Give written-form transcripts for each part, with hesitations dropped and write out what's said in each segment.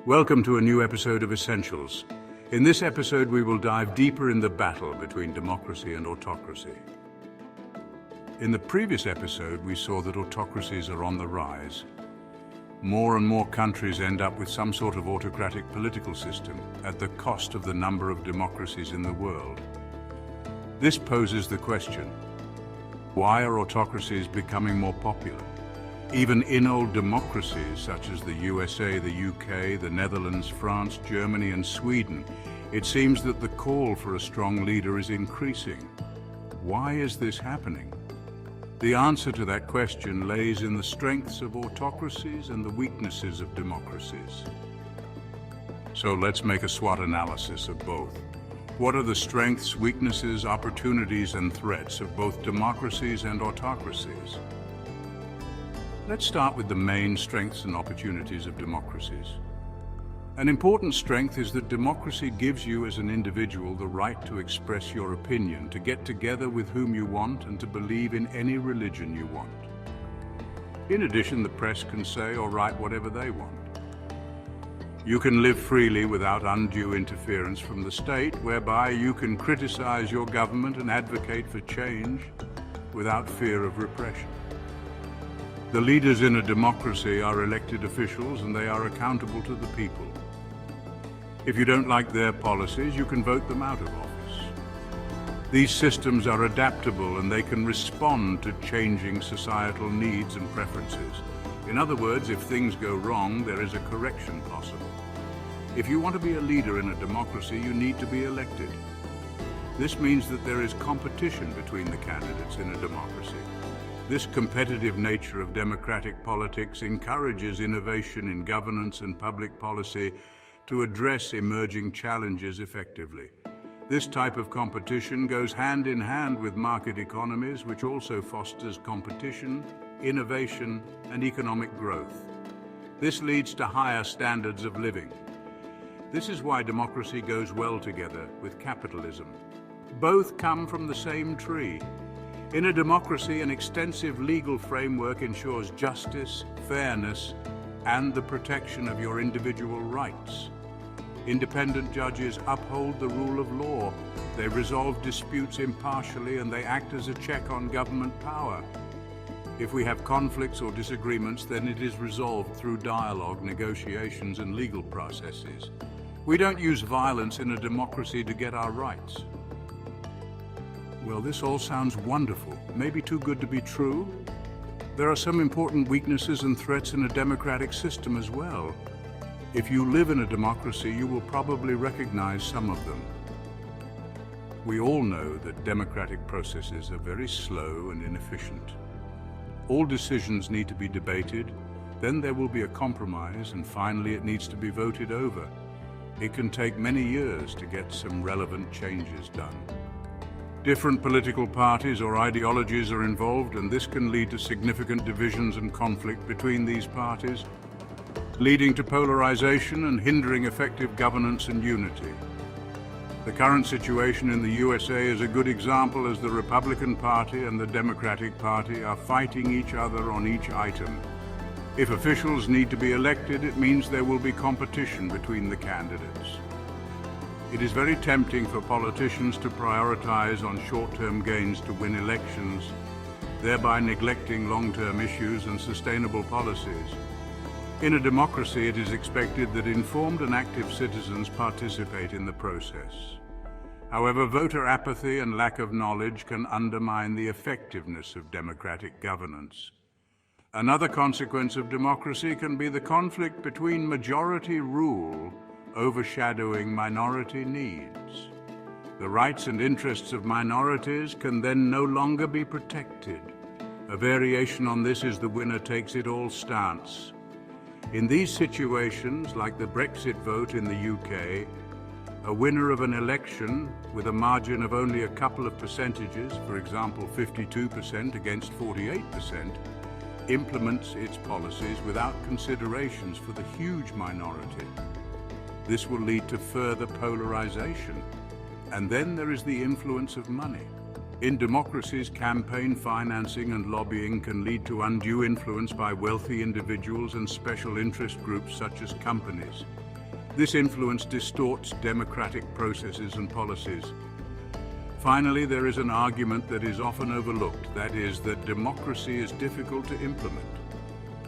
Welcome to a new episode of Essentials. In this episode, we will dive deeper in the battle between democracy and autocracy. In the previous episode, we saw that autocracies are on the rise. More and more countries end up with some sort of autocratic political system at the cost of the number of democracies in the world. This poses the question, why are autocracies becoming more popular? Even in old democracies such as the USA, the UK, the Netherlands, France, Germany and Sweden, it seems that the call for a strong leader is increasing. Why is this happening? The answer to that question lays in the strengths of autocracies and the weaknesses of democracies. So let's make a SWOT analysis of both. What are the strengths, weaknesses, opportunities and threats of both democracies and autocracies? Let's start with the main strengths and opportunities of democracies. An important strength is that democracy gives you as an individual the right to express your opinion, to get together with whom you want, and to believe in any religion you want. In addition, the press can say or write whatever they want. You can live freely without undue interference from the state, whereby you can criticize your government and advocate for change without fear of repression. The leaders in a democracy are elected officials and they are accountable to the people. If you don't like their policies, you can vote them out of office. These systems are adaptable and they can respond to changing societal needs and preferences. In other words, if things go wrong, there is a correction possible. If you want to be a leader in a democracy, you need to be elected. This means that there is competition between the candidates in a democracy. This competitive nature of democratic politics encourages innovation in governance and public policy to address emerging challenges effectively. This type of competition goes hand in hand with market economies, which also fosters competition, innovation, and economic growth. This leads to higher standards of living. This is why democracy goes well together with capitalism. Both come from the same tree. In a democracy, an extensive legal framework ensures justice, fairness, and the protection of your individual rights. Independent judges uphold the rule of law. They resolve disputes impartially and they act as a check on government power. If we have conflicts or disagreements, then it is resolved through dialogue, negotiations, and legal processes. We don't use violence in a democracy to get our rights. Well, this all sounds wonderful, maybe too good to be true. There are some important weaknesses and threats in a democratic system as well. If you live in a democracy, you will probably recognize some of them. We all know that democratic processes are very slow and inefficient. All decisions need to be debated, then there will be a compromise, and finally it needs to be voted over. It can take many years to get some relevant changes done. Different political parties or ideologies are involved, and this can lead to significant divisions and conflict between these parties, leading to polarization and hindering effective governance and unity. The current situation in the USA is a good example, as the Republican Party and the Democratic Party are fighting each other on each item. If officials need to be elected, it means there will be competition between the candidates. It is very tempting for politicians to prioritize on short-term gains to win elections, thereby neglecting long-term issues and sustainable policies. In a democracy, it is expected that informed and active citizens participate in the process. However, voter apathy and lack of knowledge can undermine the effectiveness of democratic governance. Another consequence of democracy can be the conflict between majority rule overshadowing minority needs. The rights and interests of minorities can then no longer be protected. A variation on this is the winner-takes-it-all stance. In these situations, like the Brexit vote in the UK, a winner of an election with a margin of only a couple of percentages, for example 52% against 48%, implements its policies without considerations for the huge minority. This will lead to further polarization. And then there is the influence of money. In democracies, campaign financing and lobbying can lead to undue influence by wealthy individuals and special interest groups such as companies. This influence distorts democratic processes and policies. Finally, there is an argument that is often overlooked, that is, that democracy is difficult to implement.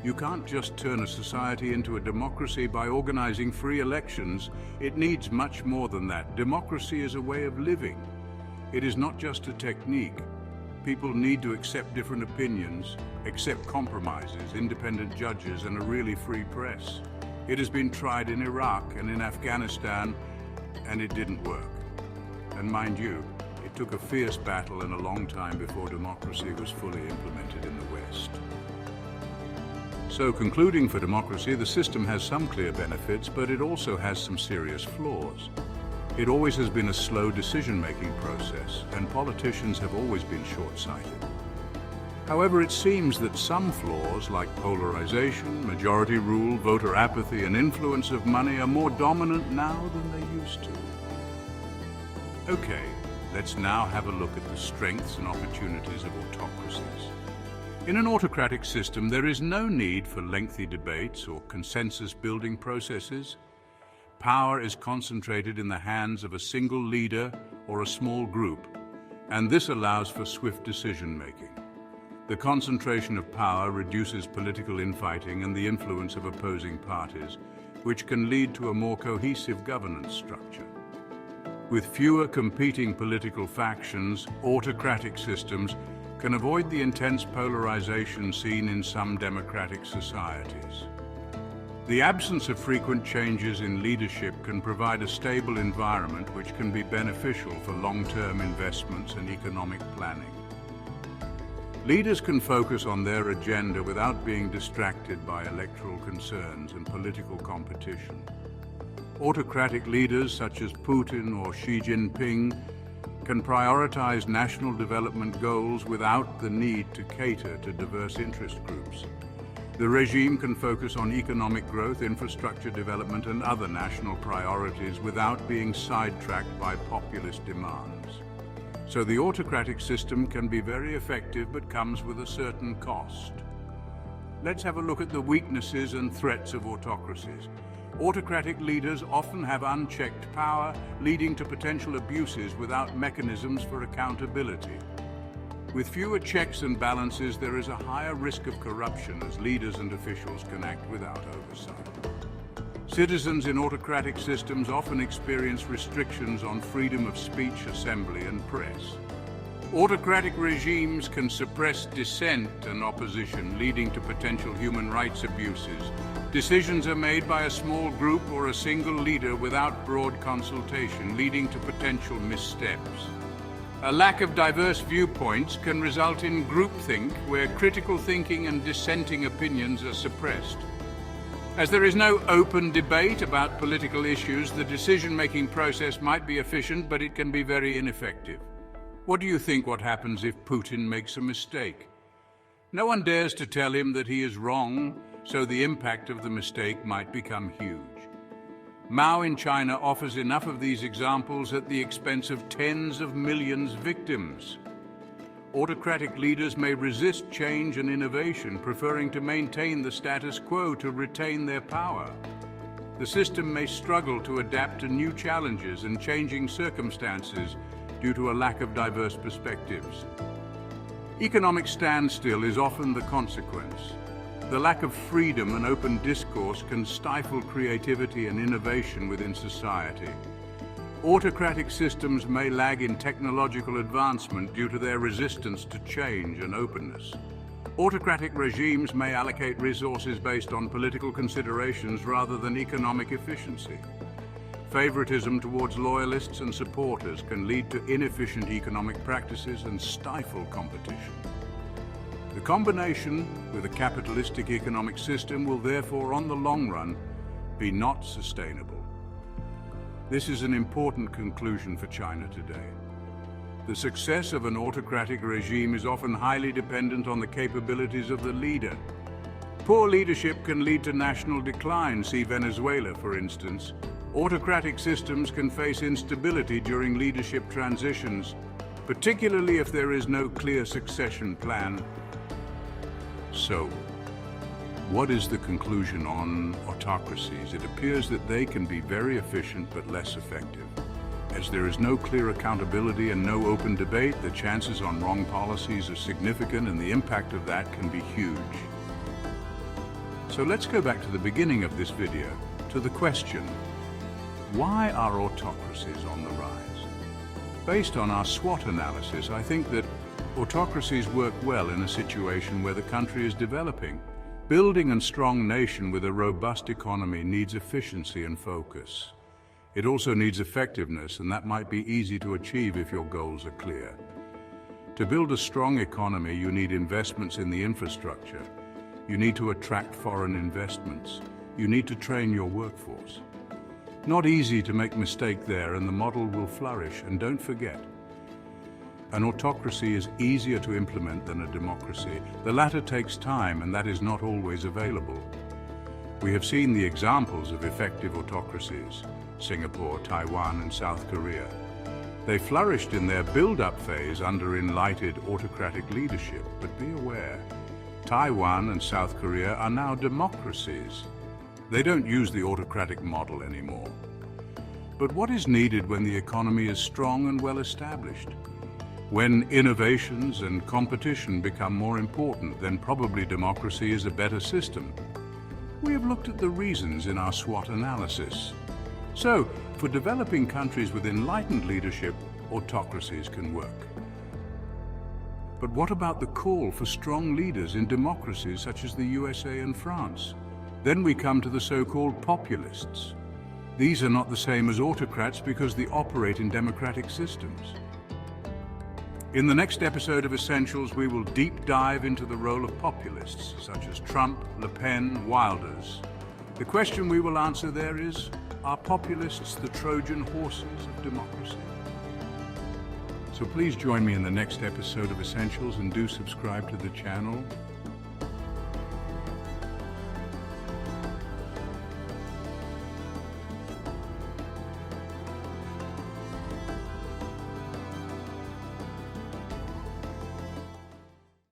You can't just turn a society into a democracy by organizing free elections. It needs much more than that. Democracy is a way of living. It is not just a technique. People need to accept different opinions, accept compromises, independent judges, and a really free press. It has been tried in Iraq and in Afghanistan, and it didn't work. And mind you, it took a fierce battle and a long time before democracy was fully implemented in the West. So, concluding for democracy, the system has some clear benefits, but it also has some serious flaws. It always has been a slow decision-making process, and politicians have always been short-sighted. However, it seems that some flaws, like polarization, majority rule, voter apathy, and influence of money, are more dominant now than they used to. Okay, let's now have a look at the strengths and opportunities of autocracies. In an autocratic system, there is no need for lengthy debates or consensus-building processes. Power is concentrated in the hands of a single leader or a small group, and this allows for swift decision-making. The concentration of power reduces political infighting and the influence of opposing parties, which can lead to a more cohesive governance structure. With fewer competing political factions, autocratic systems can avoid the intense polarization seen in some democratic societies. The absence of frequent changes in leadership can provide a stable environment which can be beneficial for long-term investments and economic planning. Leaders can focus on their agenda without being distracted by electoral concerns and political competition. Autocratic leaders such as Putin or Xi Jinping can prioritize national development goals without the need to cater to diverse interest groups. The regime can focus on economic growth, infrastructure development, and other national priorities without being sidetracked by populist demands. So the autocratic system can be very effective but comes with a certain cost. Let's have a look at the weaknesses and threats of autocracies. Autocratic leaders often have unchecked power, leading to potential abuses without mechanisms for accountability. With fewer checks and balances, there is a higher risk of corruption as leaders and officials can act without oversight. Citizens in autocratic systems often experience restrictions on freedom of speech, assembly, and press. Autocratic regimes can suppress dissent and opposition, leading to potential human rights abuses. Decisions are made by a small group or a single leader without broad consultation, leading to potential missteps. A lack of diverse viewpoints can result in groupthink, where critical thinking and dissenting opinions are suppressed. As there is no open debate about political issues, the decision-making process might be efficient, but it can be very ineffective. What do you think what happens if Putin makes a mistake? No one dares to tell him that he is wrong, so the impact of the mistake might become huge. Mao in China offers enough of these examples at the expense of tens of millions of victims. Autocratic leaders may resist change and innovation, preferring to maintain the status quo to retain their power. The system may struggle to adapt to new challenges and changing circumstances due to a lack of diverse perspectives. Economic standstill is often the consequence. The lack of freedom and open discourse can stifle creativity and innovation within society. Autocratic systems may lag in technological advancement due to their resistance to change and openness. Autocratic regimes may allocate resources based on political considerations rather than economic efficiency. Favoritism towards loyalists and supporters can lead to inefficient economic practices and stifle competition. The combination with a capitalistic economic system will therefore, on the long run, be not sustainable. This is an important conclusion for China today. The success of an autocratic regime is often highly dependent on the capabilities of the leader. Poor leadership can lead to national decline, see Venezuela, for instance. Autocratic systems can face instability during leadership transitions, particularly if there is no clear succession plan. So, What is the conclusion on autocracies? It appears that they can be very efficient but less effective. As there is no clear accountability and no open debate, the chances on wrong policies are significant and the impact of that can be huge. So let's go back to the beginning of this video, to the question, why are autocracies on the rise? Based on our SWOT analysis, I think that autocracies work well in a situation where the country is developing. Building a strong nation with a robust economy needs efficiency and focus. It also needs effectiveness, and that might be easy to achieve if your goals are clear. To build a strong economy, you need investments in the infrastructure. You need to attract foreign investments. You need to train your workforce. Not easy to make mistake there, and the model will flourish. And don't forget, an autocracy is easier to implement than a democracy. The latter takes time, and that is not always available. We have seen the examples of effective autocracies: Singapore, Taiwan, and South Korea. They flourished in their build-up phase under enlightened autocratic leadership, but be aware, Taiwan and South Korea are now democracies. They don't use the autocratic model anymore. But what is needed when the economy is strong and well established? When innovations and competition become more important, then probably democracy is a better system. We have looked at the reasons in our SWOT analysis. So, for developing countries with enlightened leadership, autocracies can work. But what about the call for strong leaders in democracies such as the USA and France? Then we come to the so-called populists. These are not the same as autocrats because they operate in democratic systems. In the next episode of Essentials, we will deep dive into the role of populists, such as Trump, Le Pen, Wilders. The question we will answer there is, are populists the Trojan horses of democracy? So please join me in the next episode of Essentials and do subscribe to the channel.